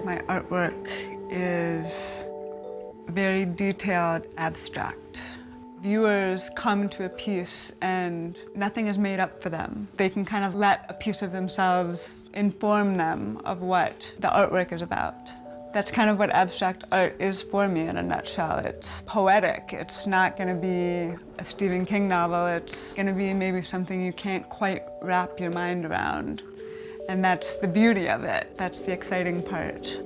My artwork is very detailed, abstract. Viewers come to a piece and nothing is made up for them. They can kind of let a piece of themselves inform them of what the artwork is about. That's kind of what abstract art is for me in a nutshell. It's poetic. It's not going to be a Stephen King novel. It's going to be maybe something you can't quite wrap your mind around. And that's the beauty of it. That's the exciting part.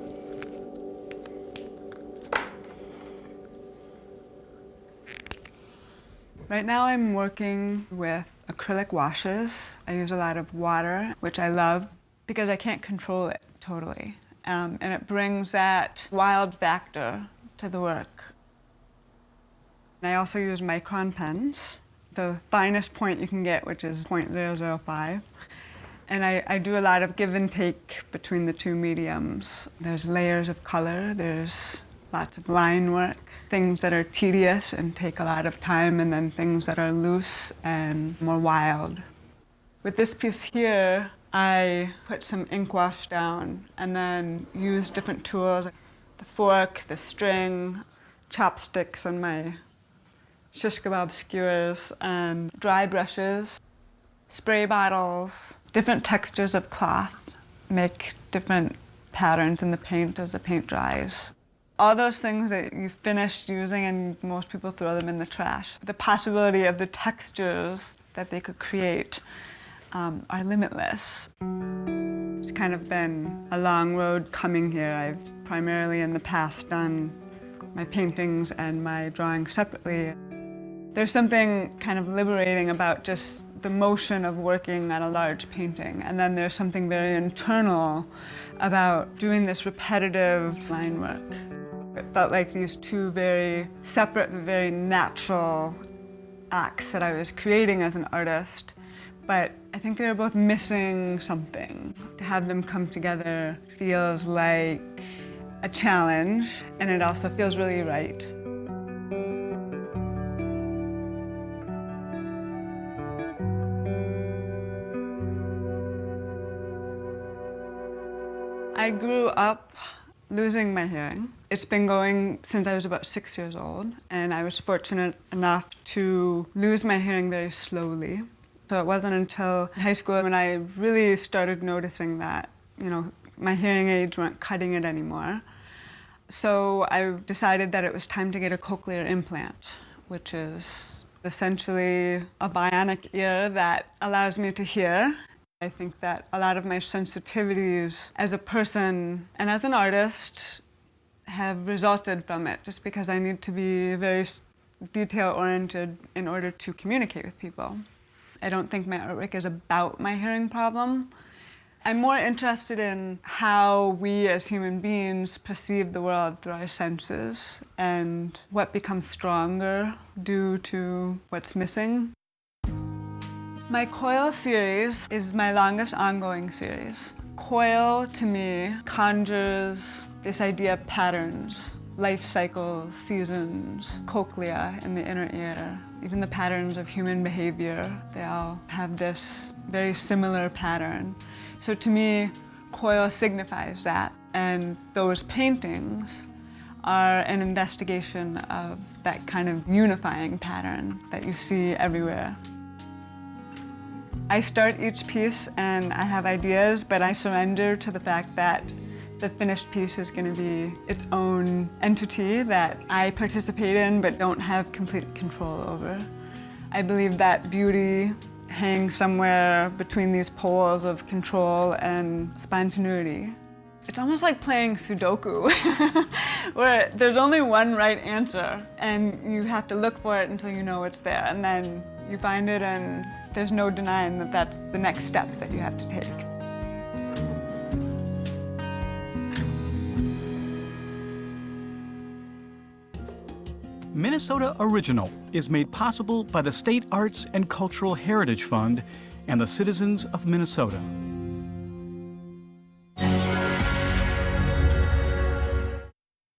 Right now I'm working with acrylic washes. I use a lot of water, which I love because I can't control it totally. And it brings that wild factor to the work. And I also use micron pens, the finest point you can get, which is 0.005. And I do a lot of give and take between the two mediums. There's layers of color, there's lots of line work, things that are tedious and take a lot of time, and then things that are loose and more wild. With this piece here, I put some ink wash down and then used different tools, the fork, the string, chopsticks, and my shish kebab skewers, and dry brushes, spray bottles, different textures of cloth make different patterns in the paint as the paint dries. All those things that you finished using and most people throw them in the trash. The possibility of the textures that they could create are limitless. It's kind of been a long road coming here. I've primarily in the past done my paintings and my drawings separately. There's something kind of liberating about just the motion of working on a large painting, and then there's something very internal about doing this repetitive line work. It felt like these two very separate, very natural acts that I was creating as an artist, but I think they were both missing something. To have them come together feels like a challenge, and it also feels really right. I grew up losing my hearing. It's been going since I was about 6 years old, and I was fortunate enough to lose my hearing very slowly. So it wasn't until high school when I really started noticing that, my hearing aids weren't cutting it anymore. So I decided that it was time to get a cochlear implant, which is essentially a bionic ear that allows me to hear. I think that a lot of my sensitivities as a person and as an artist have resulted from it, just because I need to be very detail-oriented in order to communicate with people. I don't think my artwork is about my hearing problem. I'm more interested in how we as human beings perceive the world through our senses and what becomes stronger due to what's missing. My Coil series is my longest ongoing series. Coil, to me, conjures this idea of patterns, life cycles, seasons, cochlea in the inner ear, even the patterns of human behavior. They all have this very similar pattern. So to me, Coil signifies that, and those paintings are an investigation of that kind of unifying pattern that you see everywhere. I start each piece and I have ideas, but I surrender to the fact that the finished piece is going to be its own entity that I participate in but don't have complete control over. I believe that beauty hangs somewhere between these poles of control and spontaneity. It's almost like playing Sudoku, where there's only one right answer and you have to look for it until you know it's there, and then you find it and there's no denying that that's the next step that you have to take. Minnesota Original is made possible by the State Arts and Cultural Heritage Fund and the citizens of Minnesota.